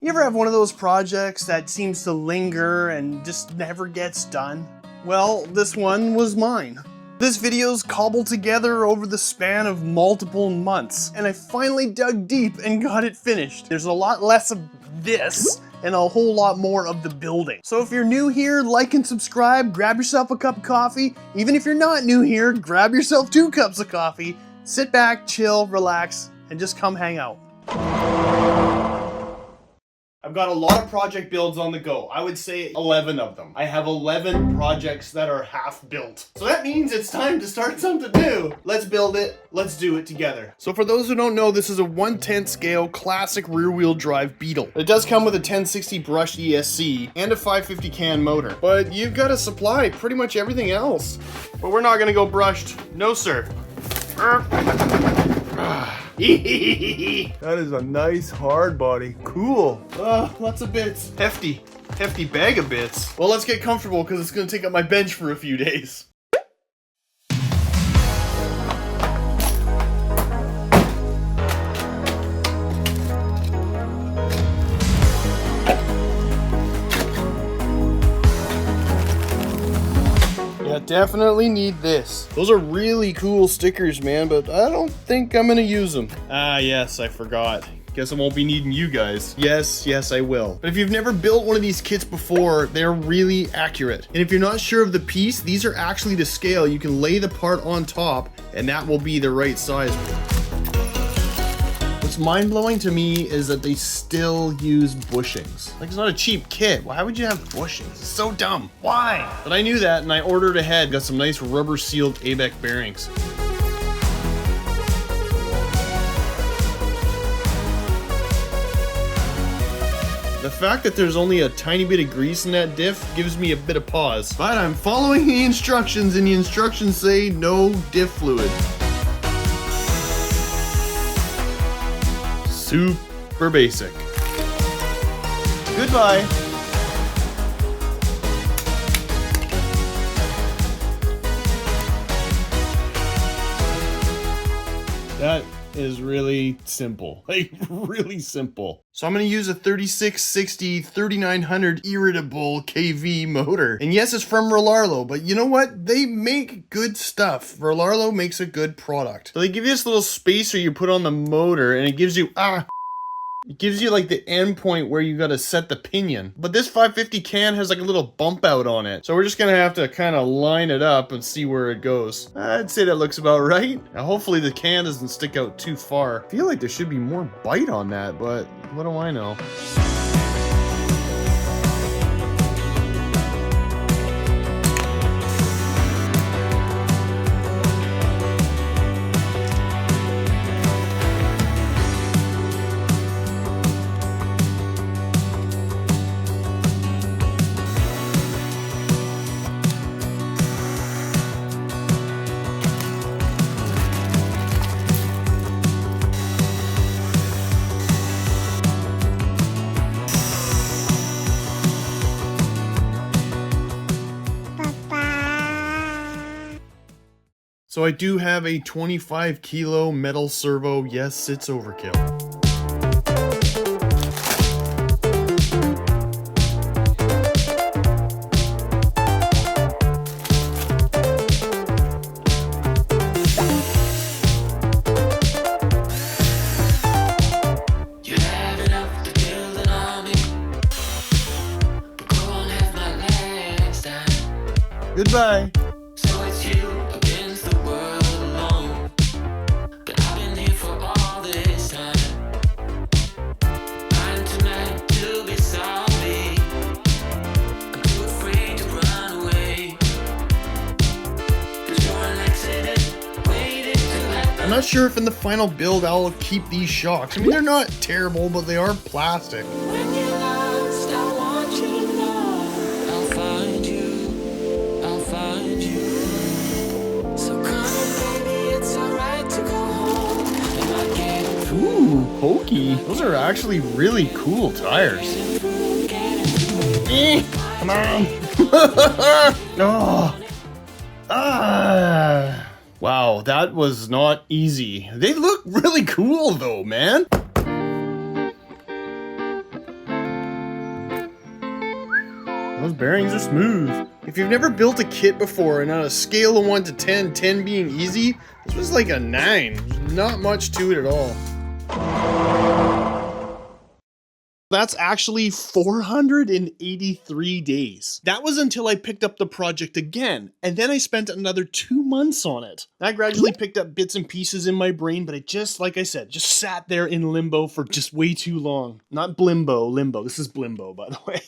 You ever have one of those projects that seems to linger and just never gets done? Well, this one was mine. This video's cobbled together over the span of multiple months, and I finally dug deep and got it finished. There's a lot less of this and a whole lot more of the building. So if you're new here, like and subscribe, grab yourself a cup of coffee. Even if you're not new here, grab yourself 2 cups of coffee, sit back, chill, relax, and just come hang out. I've got a lot of project builds on the go. I would say 11 of them. I have 11 projects that are half built. So that means it's time to start something new. Let's build it. Let's do it together. So for those who don't know, this is a 1/10 scale classic rear wheel drive Beetle. It does come with a 1060 brushed ESC and a 550 can motor, but you've got to supply pretty much everything else. But we're not gonna go brushed. No, sir. That is a nice hard body. Cool. Lots of bits. Hefty bag of bits. Well, let's get comfortable because it's gonna take up my bench for a few days. Definitely need this. Those are really cool stickers, man, but I don't think I'm gonna use them. Ah, yes, I forgot. Guess I won't be needing you guys. Yes, I will. But if you've never built one of these kits before, they're really accurate. And if you're not sure of the piece, these are actually to scale. You can lay the part on top, and that will be the right size. What's mind-blowing to me is that they still use bushings. Like, it's not a cheap kit. Why would you have bushings? It's so dumb. Why? But I knew that, and I ordered ahead. Got some nice rubber-sealed ABEC bearings. The fact that there's only a tiny bit of grease in that diff gives me a bit of pause. But I'm following the instructions, and the instructions say no diff fluid. Super basic. Goodbye. That is really simple. Like, really simple. So I'm going to use a 3660 3900 irritable kV motor. And yes, it's from rlaarlo, but you know what? They make good stuff. rlaarlo makes a good product. So they give you this little spacer you put on the motor, and it gives you, it gives you like the end point where you got to set the pinion. But this 550 can has like a little bump out on it. So we're just going to have to kind of line it up and see where it goes. I'd say that looks about right. Now hopefully the can doesn't stick out too far. I feel like there should be more bite on that, but what do I know? So I do have a 25 kilo metal servo. Yes, it's overkill. Goodbye. So it's you against the world alone. But I've been here for all this time. I'm tonight to be sorry. I'm too afraid to run away. 'Cause you're an accident waiting to happen. I'm not sure if in the final build I'll keep these shocks. I mean, they're not terrible, but they are plastic. When you're lost, I want you to know I'll find you. I'll find you. So come on, baby, it's alright to go home. And I can't Ooh, pokey. Those are actually really cool tires. Come on. Oh. Wow, that was not easy. They look really cool though, man. Those bearings are smooth. If you've never built a kit before and on a scale of 1 to 10, 10 being easy, this was like a 9. There's not much to it at all. That's actually 483 days. That was until I picked up the project again, and then I spent another 2 months on it. I gradually picked up bits and pieces in my brain, but it just, like I said, just sat there in limbo for just way too long. Not blimbo, limbo. This is blimbo, by the way.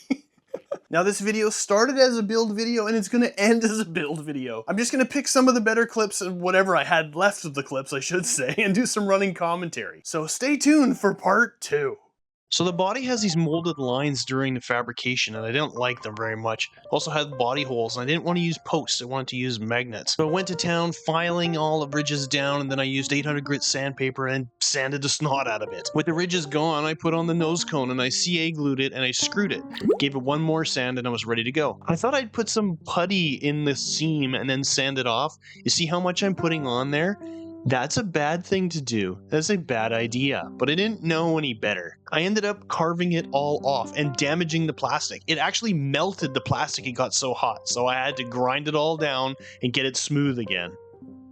Now this video started as a build video and it's gonna end as a build video. I'm just gonna pick some of the better clips and whatever I had left of the clips, I should say, and do some running commentary. So stay tuned for part 2. So the body has these molded lines during the fabrication, and I didn't like them very much. Also had body holes, and I didn't want to use posts, I wanted to use magnets. So I went to town filing all the ridges down, and then I used 800 grit sandpaper and sanded the snot out of it. With the ridges gone, I put on the nose cone, and I CA glued it, and I screwed it. Gave it one more sand, and I was ready to go. I thought I'd put some putty in the seam and then sand it off. You see how much I'm putting on there? That's a bad thing to do. That's a bad idea, but I didn't know any better. I ended up carving it all off and damaging the plastic. It actually melted the plastic, it got so hot, so I had to grind it all down and get it smooth again.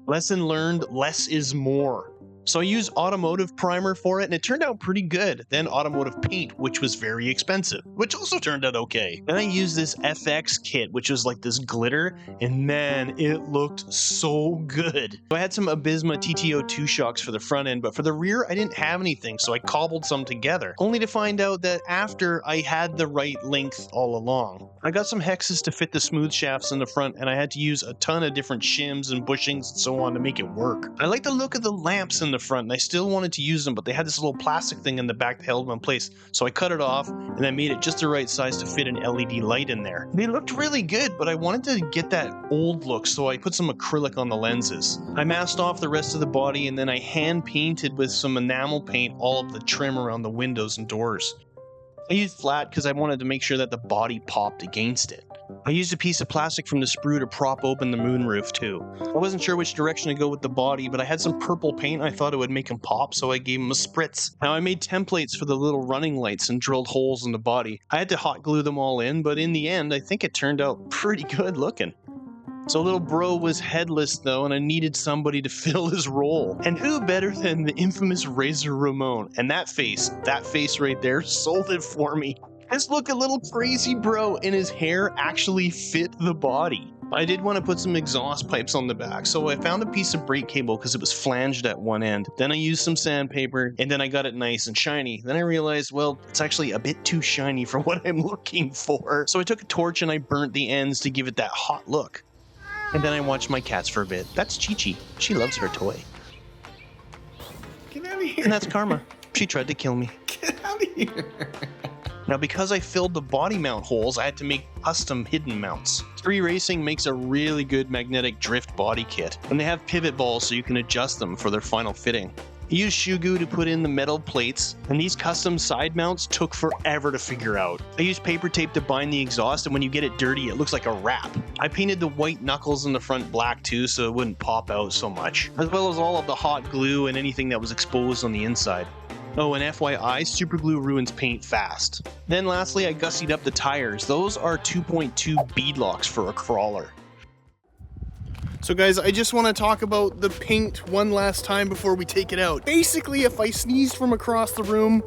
Lesson learned, less is more. So I used automotive primer for it, and it turned out pretty good. Then automotive paint, which was very expensive, which also turned out okay. Then I used this FX kit, which was like this glitter, and man, it looked so good. So I had some Abysma TTO2 shocks for the front end, but for the rear, I didn't have anything, so I cobbled some together, only to find out that after I had the right length all along. I got some hexes to fit the smooth shafts in the front, and I had to use a ton of different shims and bushings and so on to make it work. I like the look of the lamps in the front, and I still wanted to use them, but they had this little plastic thing in the back that held them in place, so I cut it off and I made it just the right size to fit an LED light in there. They looked really good, but I wanted to get that old look, so I put some acrylic on the lenses. I masked off the rest of the body, and then I hand painted with some enamel paint all of the trim around the windows and doors. I used flat because I wanted to make sure that the body popped against it. I used a piece of plastic from the sprue to prop open the moonroof too. I wasn't sure which direction to go with the body, but I had some purple paint and I thought it would make him pop, so I gave him a spritz. Now I made templates for the little running lights and drilled holes in the body. I had to hot glue them all in, but in the end I think it turned out pretty good looking. So little bro was headless though, and I needed somebody to fill his role. And who better than the infamous Razor Ramon? And that face right there sold it for me. Just look, a little crazy bro, and his hair actually fit the body. I did want to put some exhaust pipes on the back, so I found a piece of brake cable because it was flanged at one end. Then I used some sandpaper, and then I got it nice and shiny. Then I realized, well, it's actually a bit too shiny for what I'm looking for. So I took a torch and I burnt the ends to give it that hot look. And then I watched my cats for a bit. That's Chi-Chi. She loves her toy. Get out of here. And that's Karma. She tried to kill me. Get out of here. Now, because I filled the body mount holes, I had to make custom hidden mounts. 3 Racing makes a really good magnetic drift body kit, and they have pivot balls so you can adjust them for their final fitting. I used shoe goo to put in the metal plates, and these custom side mounts took forever to figure out. I used paper tape to bind the exhaust, and when you get it dirty, it looks like a wrap. I painted the white knuckles in the front black too, so it wouldn't pop out so much, as well as all of the hot glue and anything that was exposed on the inside. Oh, and FYI, super glue ruins paint fast. Then lastly, I gussied up the tires. Those are 2.2 beadlocks for a crawler. So guys, I just want to talk about the paint one last time before we take it out. Basically, if I sneezed from across the room,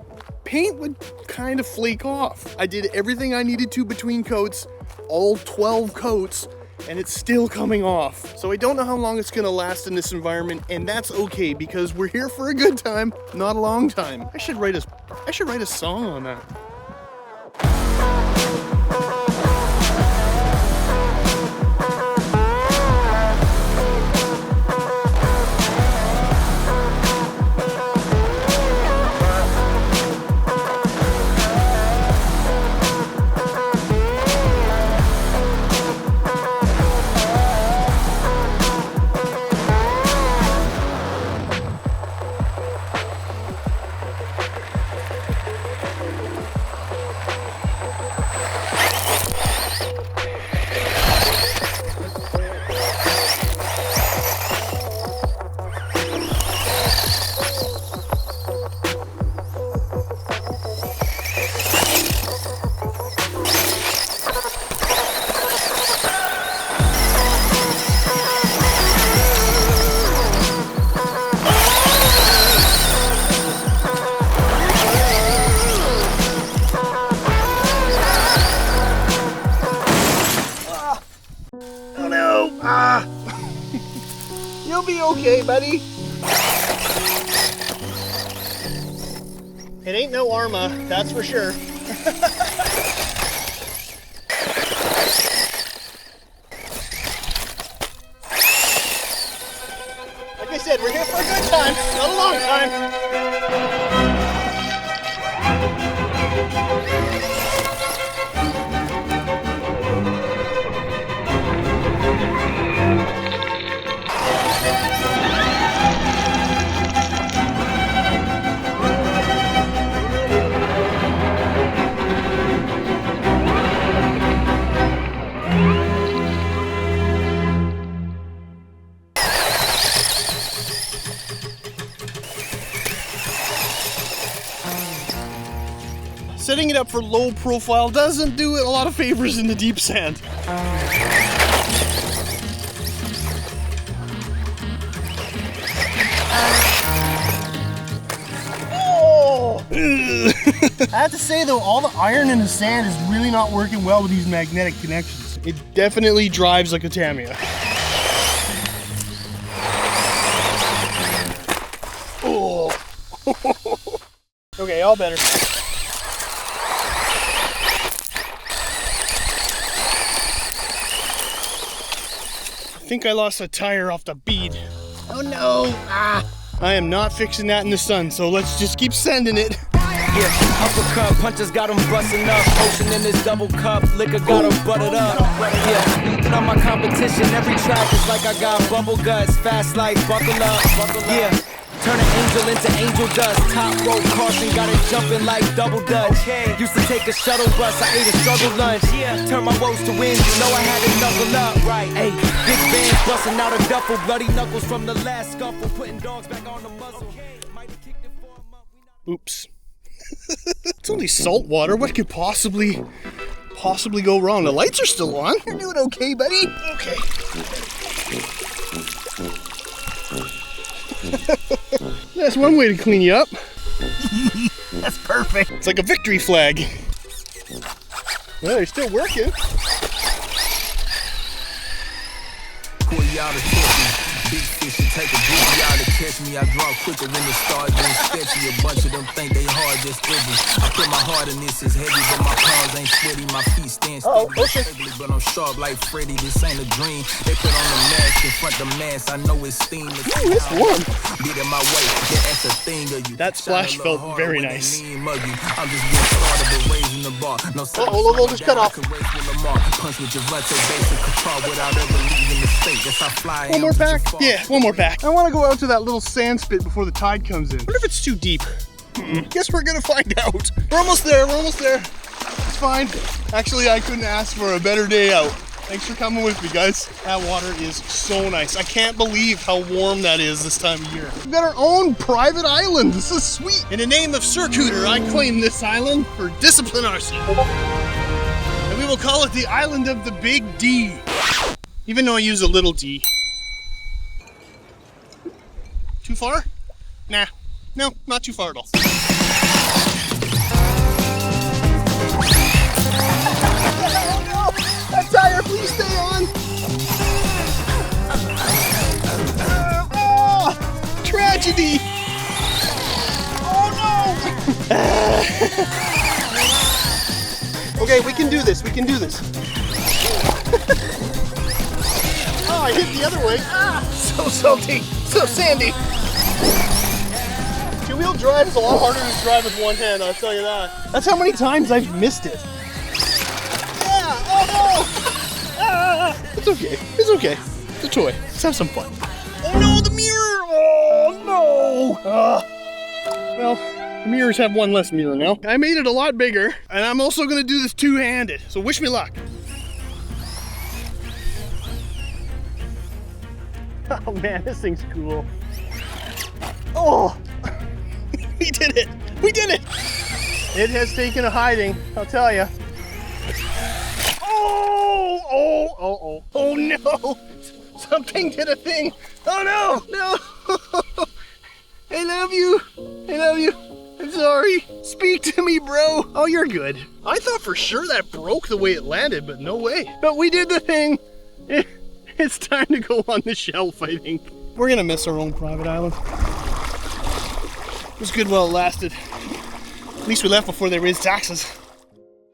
paint would kind of flake off. I did everything I needed to between coats, all 12 coats, and it's still coming off. So I don't know how long it's gonna last in this environment, and that's okay because we're here for a good time, not a long time. I should write a song on that. be okay, buddy. It ain't no Arma, that's for sure. Like I said, we're here for a good time, not a long time. Setting it up for low profile doesn't do it a lot of favors in the deep sand. Oh! I have to say though, all the iron in the sand is really not working well with these magnetic connections. It definitely drives like a Tamiya. Oh! Okay, all better. I think I lost a tire off the bead. Oh no! Ah! I am not fixing that in the sun, so let's just keep sending it. Yeah, uppercut, punches got him busting up. Ocean in this double cup, liquor got him buttered up. Yeah, not my competition. Every track is like I got bubble guts. Fast life, buckle up. Yeah, turn an angel into angel dust. Top rope caution, got it jumping like double dutch. Used to take a shuttle bus, I ate a struggle lunch. Yeah, turn my woes to wins, you know I had to knuckle up. Right, hey, big band busting out a duffel. Bloody knuckles from the last scuffle. Putting dogs back on the muzzle. Oops. It's only salt water. What could possibly go wrong? The lights are still on. You're doing okay, buddy. Okay. That's one way to clean you up. That's perfect. It's like a victory flag. Well, they're still working. Big fish and take a booty out to catch me. I draw quicker when it starts getting sketchy. A bunch of them think they hard, just edgy. I put my heart in this, it's heavy, but my palms ain't sweaty. My feet stand steady, but I'm sharp like Freddy. This ain't a dream. They put on the mask in front of the mask. I know it's steam. Ooh, it's warm. Beat in my way, yeah, that's a thing of you. That splash felt very nice. I'm just getting started, but raising the bar. No, we'll just cut off. Punch with your basic guitar without ever leaving the state. That's how fly. One more pack? Yeah, one more pack. I want to go out to that little sand spit before the tide comes in. What if it's too deep? Guess we're gonna find out. We're almost there, we're almost there. It's fine. Actually, I couldn't ask for a better day out. Thanks for coming with me, guys. That water is so nice. I can't believe how warm that is this time of year. We've got our own private island. This is sweet. In the name of Circuiter, I claim this island for discipline arson. And we will call it the Island of the Big D. Even though I use a little d. Too far? Nah. No, not too far at all. Oh no! That tire, please stay on! Oh, tragedy! Oh no! Okay, we can do this, we can do this. Oh, I hit the other way. Ah, so salty, so sandy. Two-wheel drive is a lot harder to drive with one hand, I'll tell you that. That's how many times I've missed it. Yeah, oh no! Ah, it's okay, it's okay. It's a toy. Let's have some fun. Oh no, the mirror! Oh no! Well, the mirrors have one less mirror now. I made it a lot bigger, and I'm also gonna do this two-handed, so wish me luck. Oh man, this thing's cool. Oh! We did it! We did it! It has taken a hiding, I'll tell you. Oh! Oh! Oh! Oh! Oh no! Something did a thing! Oh no! No! I love you! I love you! I'm sorry! Speak to me, bro! Oh, you're good. I thought for sure that broke the way it landed, but no way. But we did the thing! It's time to go on the shelf, I think. We're gonna miss our own private island. It was good while it lasted. At least we left before they raised taxes.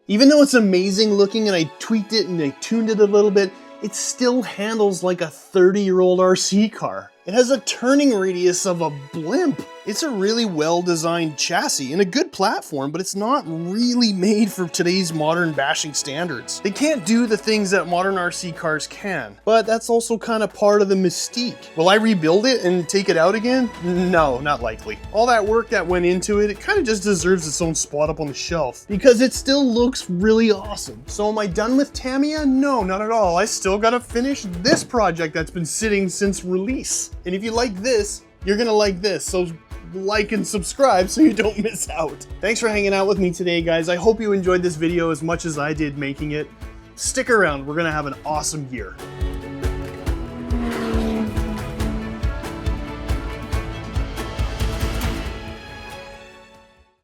Even though it's amazing looking and I tweaked it and I tuned it a little bit, it still handles like a 30-year-old RC car. It has a turning radius of a blimp. It's a really well-designed chassis and a good platform, but it's not really made for today's modern bashing standards. They can't do the things that modern RC cars can, but that's also kind of part of the mystique. Will I rebuild it and take it out again? No, not likely. All that work that went into it, it kind of just deserves its own spot up on the shelf because it still looks really awesome. So am I done with Tamiya? No, not at all. I still gotta finish this project that's been sitting since release. And if you like this, you're gonna like this. So like and subscribe so you don't miss out. Thanks for hanging out with me today, guys. I hope you enjoyed this video as much as I did making it. Stick around, we're gonna have an awesome year.